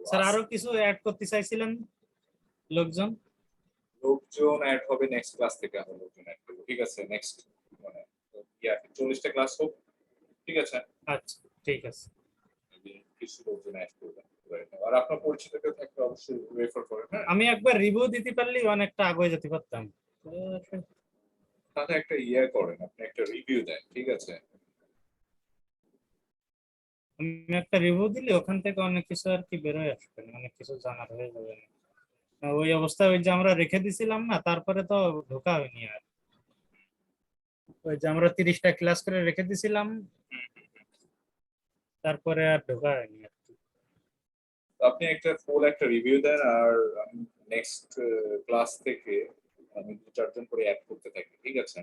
Sir আরো কিছু add করতে চাইছিলেন? লোকজন অ্যাড হবে নেক্সট ক্লাস থেকে, আমরা লোকজন অ্যাড করব। ঠিক আছে, নেক্সট মানে 40টা ক্লাস হোক। ঠিক আছে, আচ্ছা ঠিক আছে। কিছু লোকজন অ্যাড করবেন, আর আপনার পরিচিত কেউ থাকলে অবশ্যই রেফার করেন। হ্যাঁ, আমি একবার রিভিউ দিতে পারলে অনেকটা আগে যেতে পারতাম। তাতে একটা করেন, আপনি একটা রিভিউ দেন। ঠিক আছে, আমি একটা রিভিউ দিলে ওখান থেকে অনেক কিছু আর কি বেরোয় আসবে, অনেক কিছু জানার হয়ে যাবে। ওই অবস্থায় ওই যে আমরা রেখে দিছিলাম না, তারপরে তো ঢোকা হয়নি আর। ওই যে আমরা 30টা ক্লাস করে রেখে দিছিলাম, তারপরে আর ঢোকা হয়নি আর কি। আপনি একটা ফুল একটা রিভিউ দেন, আর আমি নেক্সট ক্লাস থেকে আমি 2-4 জন করে অ্যাড করতে থাকি। ঠিক আছে,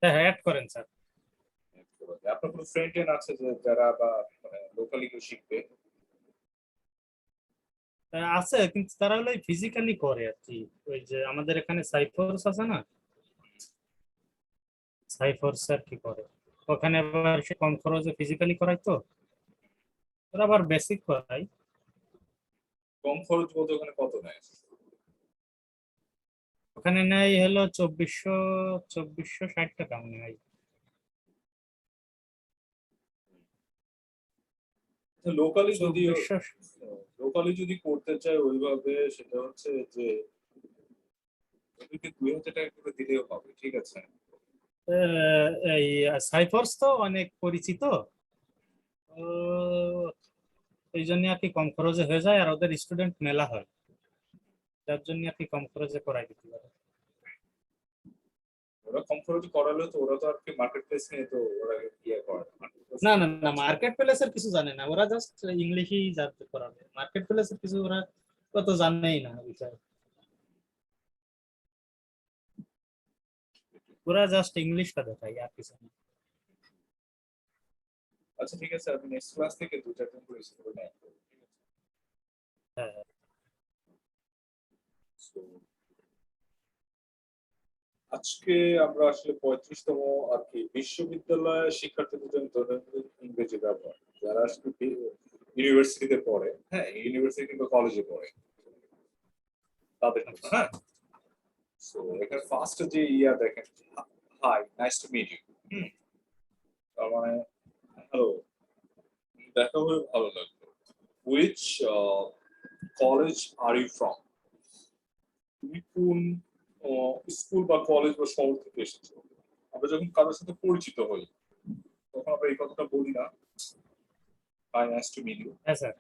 হ্যাঁ হ্যাঁ, অ্যাড করেন স্যার। আপনার কোনো ফ্রেন্ড আছে যে যারা বা মানে লোকালি কেউ শিখবে? আছে, কিন্তু তারা হলো ফিজিক্যালি করে আর কি। ওই যে আমাদের এখানে সাইফোর্স আছে না, সাইফোর্স আর কি করে ওখানে, আবার সে কম খরচে ফিজিক্যালি করায় তো, ওরা আবার বেসিক করায়। কম খরচ বলতে ওখানে কত নেয়? ওখানে নেয় হলো 2460 টাকা মনে হয়। লোকালি যদি 2400। লোকালি করতে চায় ওইভাবে, সেটা হচ্ছে যে ওদেরকে 2000 টাকা করে দিলেও হবে। ঠিক আছে, এই সাইফোর্স তো অনেক পরিচিত, ও, এই জন্য আর কি কম খরচে হয়ে যায়, আর ওদের স্টুডেন্ট মেলা হয়, যার জন্য আর কি কম খরচে করাই দিতে পারে। ওরা কম খরচে করালে তো ওরা তো আর কি মার্কেট প্লেস নিয়ে তো ওরা করে না না না, মার্কেট প্লেসের কিছু জানে না ওরা, জাস্ট ইংলিশই জানতে করাবে, মার্কেট প্লেসের কিছু ওরা কত জানেই না বিষয়, ওরা জাস্ট ইংলিশটা দেখায় আর কিছু না। আচ্ছা ঠিক আছে, আমি নেক্সট ক্লাস থেকে 2-4 জন করে স্টুডেন্ট অ্যাড করব। ঠিক আছে, হ্যাঁ হ্যাঁ। So, আজকে আমরা আসলে 35তম আর কি বিশ্ববিদ্যালয় শিক্ষার্থীদের জন্য দৈনন্দিন ইংরেজি ব্যবহার, যারা আসলে ইউনিভার্সিটিতে পড়ে, হ্যাঁ ইউনিভার্সিটি কিংবা কলেজে পড়ে তাদের জন্য। হ্যাঁ, সো এখানে ফার্স্ট যে দেখেন, hi nice to meet you. তার মানে হ্যালো, দেখা হয়ে ভালো লাগলো। Which college are you from? তুমি কোন স্কুল বা কলেজ বা শহর থেকে এসেছো? আমরা যখন কারোর সাথে পরিচিত হই তখন আমরা এই কথাটা বলি না, hi nice to meet you? হ্যাঁ স্যার।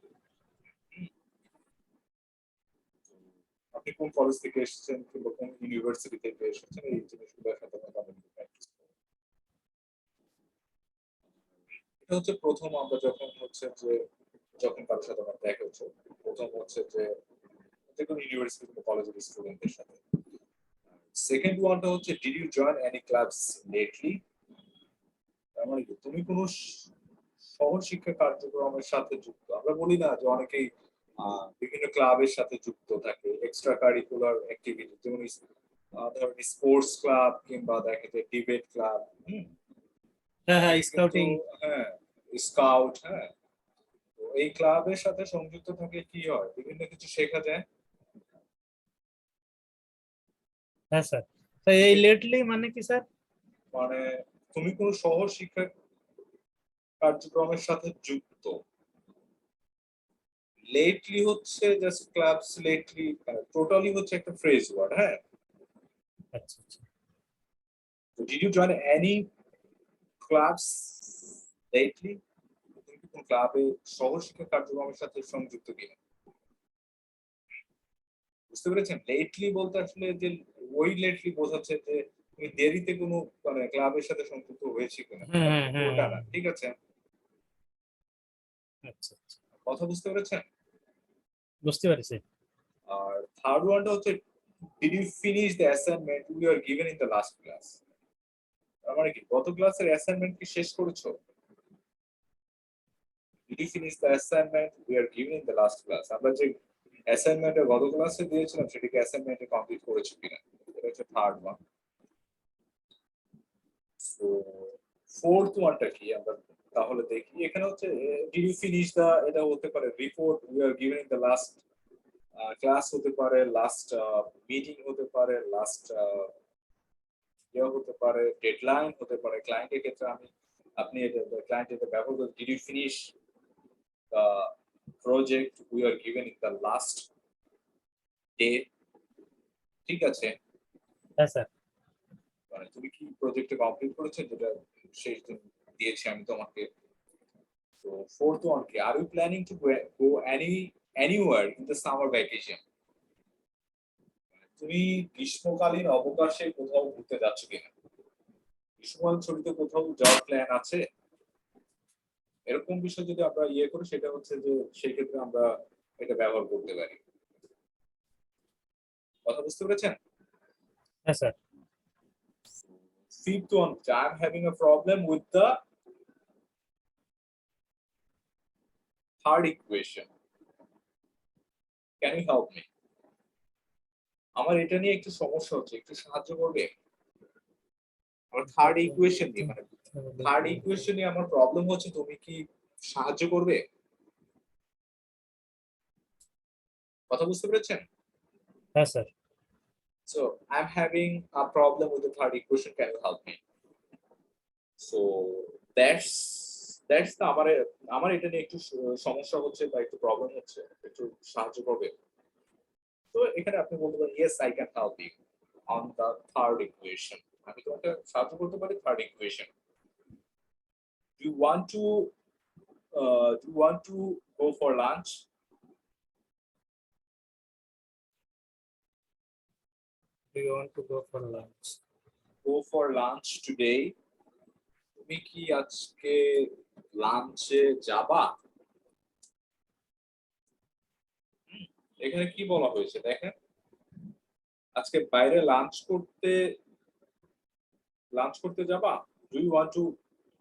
আপনি কোন কলেজ থেকে এসেছেন কিংবা কোন ইউনিভার্সিটি থেকে এসেছেন, এই জিনিসগুলো সাধারণত আমরা প্র্যাকটিস করি। এটা হচ্ছে প্রথম, আমরা যখন কারোর সাথে আমার দেখা হচ্ছে, প্রথম হচ্ছে যে কোনো ইউনিভার্সিটি কিংবা কলেজের স্টুডেন্টদের সাথে। সেকেন্ড ওয়ানটা হচ্ছে, did you join any clubs lately? তার মানে কি তুমি কোনো শহর শিক্ষা কার্যক্রমের সাথে যুক্ত? আমরা বলি না যে অনেকেই বিভিন্ন ক্লাবের সাথে যুক্ত থাকে, এক্সট্রা কারিকুলার অ্যাক্টিভিটি, যেমন ধরেন স্পোর্টস ক্লাব কিংবা দেখা যায় ডিবেট ক্লাব। হ্যাঁ হ্যাঁ, স্কাউটিং। হ্যাঁ, স্কাউট। হ্যাঁ, তো এই ক্লাবের সাথে সংযুক্ত থাকলে কি হয়, বিভিন্ন কিছু শেখা যায়। হ্যাঁ স্যার। তো এই লেটলি মানে কি স্যার? মানে তুমি কোনো শহর শিক্ষা কার্যক্রমের সাথে যুক্ত। লেটলি হচ্ছে জাস্ট ক্লাবস, লেটলি টোটালি হচ্ছে একটা ফ্রেজ ওয়ার্ড। হ্যাঁ, আচ্ছা আচ্ছা। Did you join any clubs lately? তুমি কি কোন ক্লাবে শহর শিক্ষা কার্যক্রমের সাথে সংযুক্ত কিনা? বুঝতে পেরেছেন? লেটলি বলতে আসলে যে ওই লেটলি বোঝাচ্ছে যে তুমি দেরিতে কোনো মানে ক্লাবের সাথে সংযুক্ত হয়েছে কিনা, হ্যাঁ হ্যাঁ হ্যাঁ ওটা না। হ্যাঁ। ঠিক আছে, আচ্ছা আচ্ছা, কথা বুঝতে পেরেছেন? বুঝতে পারছি। আর থার্ড ওয়ানটা হচ্ছে, did you finish the assignment you are given in the last class? তার মানে কি গত ক্লাসের অ্যাসাইনমেন্ট কি শেষ করেছো? Did you finish the assignment we are given in the last class? আমরা যে অ্যাসাইনমেন্টটা গত ক্লাসে দিয়েছিলাম সেটাকে অ্যাসাইনমেন্টে কমপ্লিট করেছো কিনা, এটা হচ্ছে থার্ড ওয়ান। তো ফোর্থ ওয়ানটা কি আমরা তাহলে দেখি। এখানে হচ্ছে ডিড ইউ ফিনিশ দা, এটা হতে পারে report we are given in the last class, হতে পারে লাস্ট মিটিং, হতে পারে লাস্ট ইয়ে, হতে পারে ডেডলাইন, হতে পারে ক্লায়েন্টের ক্ষেত্রে আপনি এটা ক্লায়েন্ট এটা ব্যবহার করে did you finish the project we are given in the last day. ঠিক আছে, হ্যাঁ স্যার। মানে তুমি কি প্রজেক্টে কমপ্লিট করেছো যেটা শেষ দিন দিয়েছি আমি তোমাকে। তো fourth one কি, are you planning to go anywhere in the summer vacation? তুমি গ্রীষ্মকালীন অবকাশে কোথাও ঘুরতে যাচ্ছ কিনা, গ্রীষ্মকালীন ছুটিতে কোথাও যাওয়ার প্ল্যান আছে, এরকম বিষয় যদি আমরা ইয়ে করি সেটা হচ্ছে যে সেই ক্ষেত্রে আমরা এটা ব্যবহার করতে পারি। কথা বুঝতে পেরেছেন? হ্যাঁ sir. Fifth one, I'm having a problem with the third equation. Can you help me? আমার এটা নিয়ে একটু সমস্যা হচ্ছে, একটু সাহায্য করবে? আমার থার্ড ইকুয়েশন নিয়ে, মানে থার্ড ইকুয়েশন নিয়ে আমার প্রবলেম হচ্ছে, তুমি কি সাহায্য করবে? কথা বুঝতে পেরেছেন? হ্যাঁ sir. So I'm having a problem with the third equation, can you help me? So that's the আমার এটা নিয়ে একটু সমস্যা হচ্ছে বা একটু প্রবলেম হচ্ছে, একটু সাহায্য করবে? তো এখানে আপনি বলতে পারেন yes I can help you on the third equation, আমি তোমাকে সাহায্য করতে পারি third equation. Do you want to go for lunch? Do you want to go for lunch? Go for lunch today? তুমি কি আজকে লাঞ্চে যাবা? এখানে কি বলা হয়েছে দেখেন, আজকে বাইরে লাঞ্চ করতে যাবা? Do you want to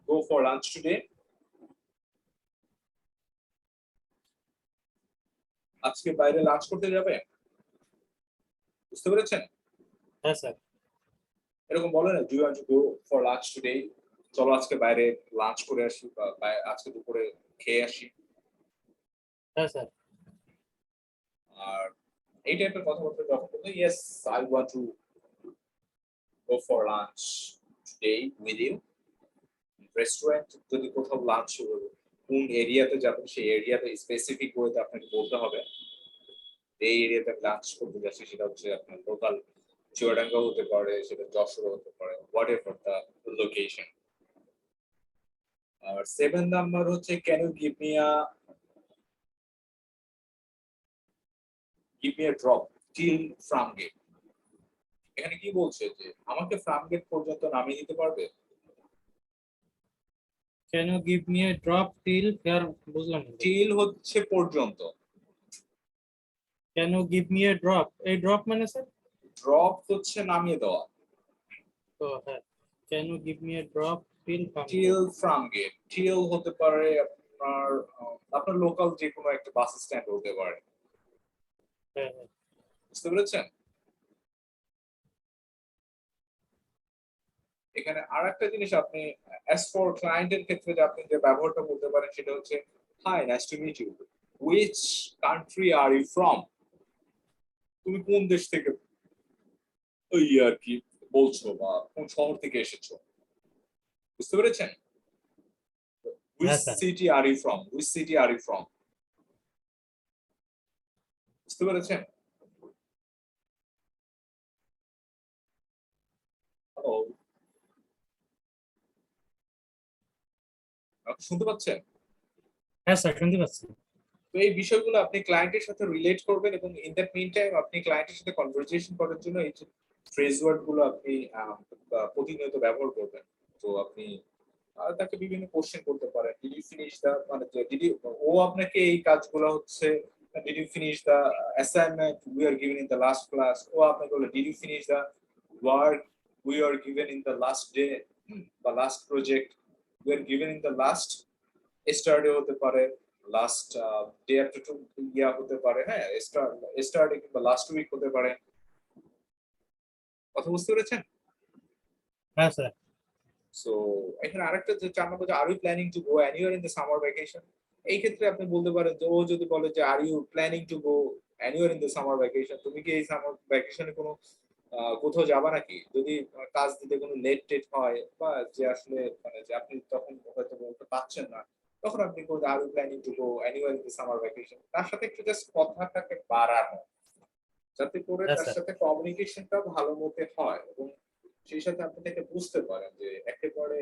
go for lunch today? আজকে বাইরে লাঞ্চ করতে যাবে? বুঝতে পেরেছেন? হ্যাঁ স্যার। এরকম বলে না, do you want to go for lunch today? চলো আজকে বাইরে লাঞ্চ করে আসি বা আজকে দুপুরে খেয়ে আসি। হ্যাঁ স্যার। আর এই টাইপের কথাবার্তা যখন বলতে yes I want to go for lunch today with you, restaurant যদি কোথাও লাঞ্চ, কোন এরিয়াতে যাবেন সেই এরিয়াতে স্পেসিফিক ওয়েতে আপনাকে বলতে হবে এই এরিয়াতে লাঞ্চ করতে যাচ্ছি, সেটা হচ্ছে আপনার লোকাল চুয়াডাঙ্গা হতে পারে, সেটা যশোর হতে পারে, হোয়াট এভার দ্য লোকেশন। আর 7 নাম্বার হচ্ছে can you give me a drop till Framgate? এখানে কি বলছে যে আমাকে ফ্রামগেট পর্যন্ত নামিয়ে দিতে পারবে? Can you give me a drop till here? বুঝলাম না। টিল হচ্ছে পর্যন্ত। Can you give me a drop? এই ড্রপ মানে স্যার? ড্রপ হচ্ছে নামিয়ে দেওয়া। তো হ্যাঁ, Can you give me a drop till till Farmgate, till হতে পারে আপনার লোকাল যে কোনো একটা বাস স্ট্যান্ড হতে পারে। হ্যাঁ। বুঝতে পেরেছেন? এখানে আরেকটা জিনিস আপনি as for ক্লায়েন্টের ক্ষেত্রে যে আপনি যে ব্যবহারটা করতে পারেন সেটা হচ্ছে hi nice to meet you, which country are you from? তুমি কোন দেশ থেকে ওই আর কি বলছো বা কোন শহর থেকে এসেছো? বুঝতে পেরেছেন? which city are you from? which city are you from? বুঝতে পেরেছেন? হ্যালো, আপনি শুনতে পাচ্ছেন? হ্যাঁ স্যার, শুনতে পাচ্ছি। তো এই বিষয়গুলো আপনি ক্লায়েন্টের সাথে রিলেট করবেন এবং ইন দ্যাট মিন টাইম আপনি ক্লায়েন্টের সাথে কনভারসেশন করার জন্য এই যে ফ্রেজ ওয়ার্ড গুলো আপনি প্রতিনিয়ত ব্যবহার করবেন। তো আপনি তাকে বিভিন্ন কোশ্চেন করতে পারেন, ডিড ইউ ফিনিশ দা, মানে ডিড ইউ, ও আপনাকে এই কাজগুলো হচ্ছে did you finish the assignment we are given in the last class, ও আপনাকে বলে did you finish the work we are given in the last day বা last project we are given in the last Saturday, হতে পারে last day after two yeah হতে পারে, হ্যাঁ স্টারডে কিংবা লাস্ট উইক হতে পারে। কথা বুঝতে পেরেছেন? হ্যাঁ স্যার। সো এখানে আরেকটা যে 4 নম্বর যে are you planning to go anywhere in the summer vacation, এই ক্ষেত্রে আপনি বলতে পারেন যে ও যদি বলে যে are you planning to go anywhere in the summer vacation, তুমি কি এই সামার ভ্যাকেশনে কোনো কোথাও যাবা নাকি? যদি কাজ দিতে কোনো লেট টেট হয় বা যে আসলে মানে যে আপনি তখন হয়তো বলতে পারছেন না, তখন আপনি বলতে are you planning to go anywhere in the summer vacation. তার সাথে একটু জাস্ট কথাটাকে বাড়ানো, যাতে করে হ্যাঁ তার স্যার। সাথে কমিউনিকেশনটা ভালো মতে হয় এবং সেই সাথে আপনি তাকে বুঝতে পারেন যে একেবারে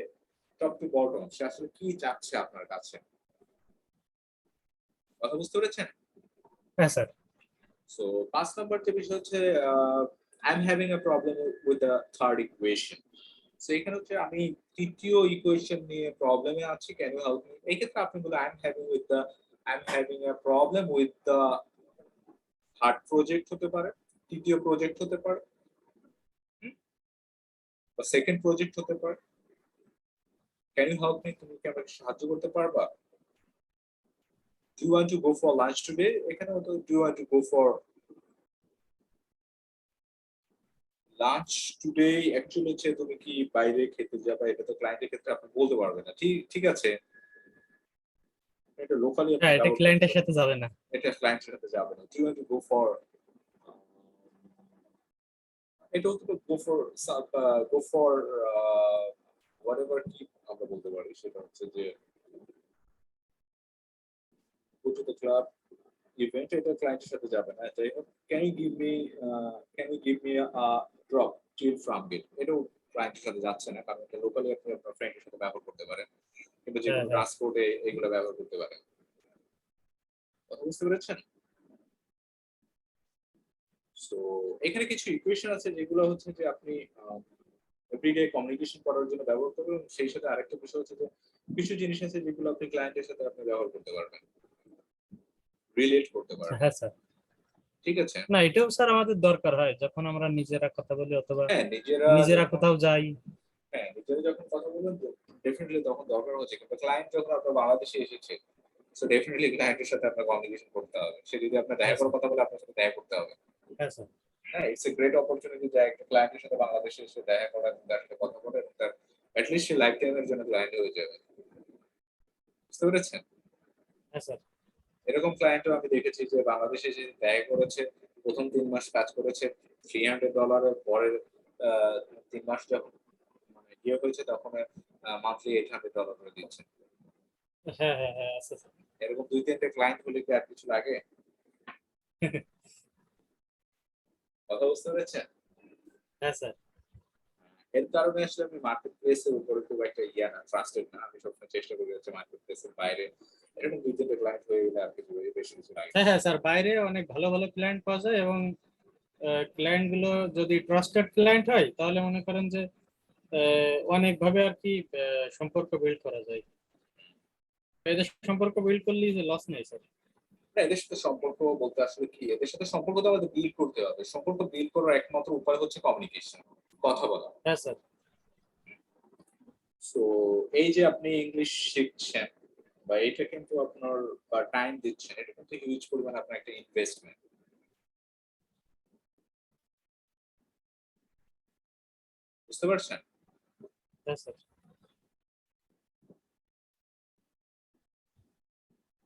টপ টু বটম সে আসলে কি চাচ্ছে আপনার কাছে। কথা বুঝতে পেরেছেন? হ্যাঁ স্যার। সো ৫ নাম্বার যে বিষয় হচ্ছে I am having a problem with the third equation. So এখানে হচ্ছে আমি তৃতীয় ইকুয়েশন নিয়ে প্রবলেমে আছি, ক্যান ইউ হেল্প মি? এই ক্ষেত্রে আপনি বলে I am having a problem with the third project হতে পারে, তৃতীয় প্রজেক্ট হতে পারে, হুম? বা সেকেন্ড প্রজেক্ট হতে পারে। Can you help me? তুমি কি আমাকে সাহায্য করতে পারবা? Do you want to go for lunch today? এখানে হয়তো do you want to go for lunch today actually হচ্ছে তুমি কি বাইরে খেতে যাবা, এটা তো ক্লায়েন্টের ক্ষেত্রে আপনি বলতে পারবেন না। ঠিক ঠিক আছে, এটা লোকালি আপনি হ্যাঁ, এটা ব্যবহার করতে ক্লায়েন্টের পারেন, সাথে যাবে না। এটা ক্লায়েন্টের সাথে যাবে না। Do you want to go for, এটা হচ্ছে গো ফর হোয়াট এভার কি আমরা বলতে পারি, সেটা হচ্ছে যে go to the club event, এটা ক্লায়েন্টের সাথে যাবে না। যাই হোক, can you give me drop till from gate, এটাও ক্লায়েন্টের সাথে যাচ্ছে না, কারণ এটা লোকালি আপনি আপনার ফ্রেন্ডের সাথে ব্যবহার করতে পারেন কিংবা যে হ্যাঁ কোনো হ্যাঁ। ট্রান্সপোর্টে এগুলো ব্যবহার করতে পারেন। কথা বুঝতে পেরেছেন? সো এখানে কিছু ইকুয়েশন আছে যেগুলো হচ্ছে যে আপনি এভরিডে কমিউনিকেশন করার জন্য ব্যবহার করবেন। সেই সাথে আরেকটা বিষয় হচ্ছে যে কিছু জিনিস আছে যেগুলো আপনি ক্লায়েন্টের সাথে আপনি ব্যবহার করতে পারবেন, রিলেট করতে পারবেন। হ্যাঁ স্যার। ঠিক আছে? না, এটাও স্যার আমাদের দরকার হয় যখন আমরা নিজেরা কথা বলি অথবা হ্যাঁ, নিজেরা নিজেরা যখন, কোথাও যাই। হ্যাঁ, নিজেরা যখন কথা বলবেন ডেফিনিটলি তখন দরকার হচ্ছে, কিন্তু ক্লায়েন্ট যখন আপনার বাংলাদেশে এসেছে, সো ডেফিনিটলি ক্লায়েন্টের সাথে আপনার কমিউনিকেশন করতে হবে। সে যদি আপনার দেখা হ্যাঁ করার স্যার। কথা বলে আপনার সাথে দেখা করতে হবে। হ্যাঁ স্যার। হ্যাঁ, ইটস এ গ্রেট অপরচুনিটি যে একটা ক্লায়েন্টের সাথে বাংলাদেশে এসে দেখা করা এবং তার সাথে কথা বলে এবং তার এটলিস্ট সে লাইফ টাইমের জন্য ক্লায়েন্ট হয়ে যাবে। বুঝতে পেরেছেন? হ্যাঁ স্যার। এরকম ক্লায়েন্টও আমি দেখেছি যে বাংলাদেশে এসে দেখা করেছে, ১ম ৩ মাস কাজ করেছে, $300 এর পরের আ ৩ মাস যখন মানে ইয়ে হয়েছে তখন মান্থলি $800 করে দিচ্ছে। হ্যাঁ হ্যাঁ হ্যাঁ, আছে স্যার। এরকম ২-৩ টে ক্লায়েন্ট হলে কি আর কিছু লাগে? কথা বুঝতে পেরেছেন? হ্যাঁ স্যার। এর কারণে আসলে আমি মার্কেট প্লেস এর উপরে খুব একটা ইয়া না, ট্রাস্টেড না। আমি সবসময় চেষ্টা করি হচ্ছে মার্কেট প্লেস এর বাইরে এরকম ২-৩ টে ক্লায়েন্ট হয়ে গেলে আর কিছু বেশি কিছু লাগে না। হ্যাঁ হ্যাঁ স্যার, বাইরে অনেক ভালো ভালো ক্লায়েন্ট পাওয়া যায় এবং ক্লায়েন্ট গুলো যদি ট্রাস্টেড ক্লায়েন্ট হয় তাহলে মনে করেন যে অনেক ভাবে আর কি সম্পর্ক বিল্ড করা যায়। এদের সম্পর্ক বিল্ড করলে যে লস নেই স্যার। না, এদের সাথে সম্পর্ক বলতে আসলে কি? এদের সাথে সম্পর্ক তো আমাদের বিল্ড করতে হবে। সম্পর্ক বিল্ড করার একমাত্র উপায় হচ্ছে কমিউনিকেশন, কথা বলা। হ্যাঁ স্যার। সো এই যে আপনি ইংলিশ শিখছেন বা এটা কিন্তু আপনার বা টাইম দিচ্ছেন, এটা কিন্তু হিউজ পরিমাণে আপনার একটা ইনভেস্টমেন্ট। বুঝতে পারছেন? হ্যাঁ স্যার।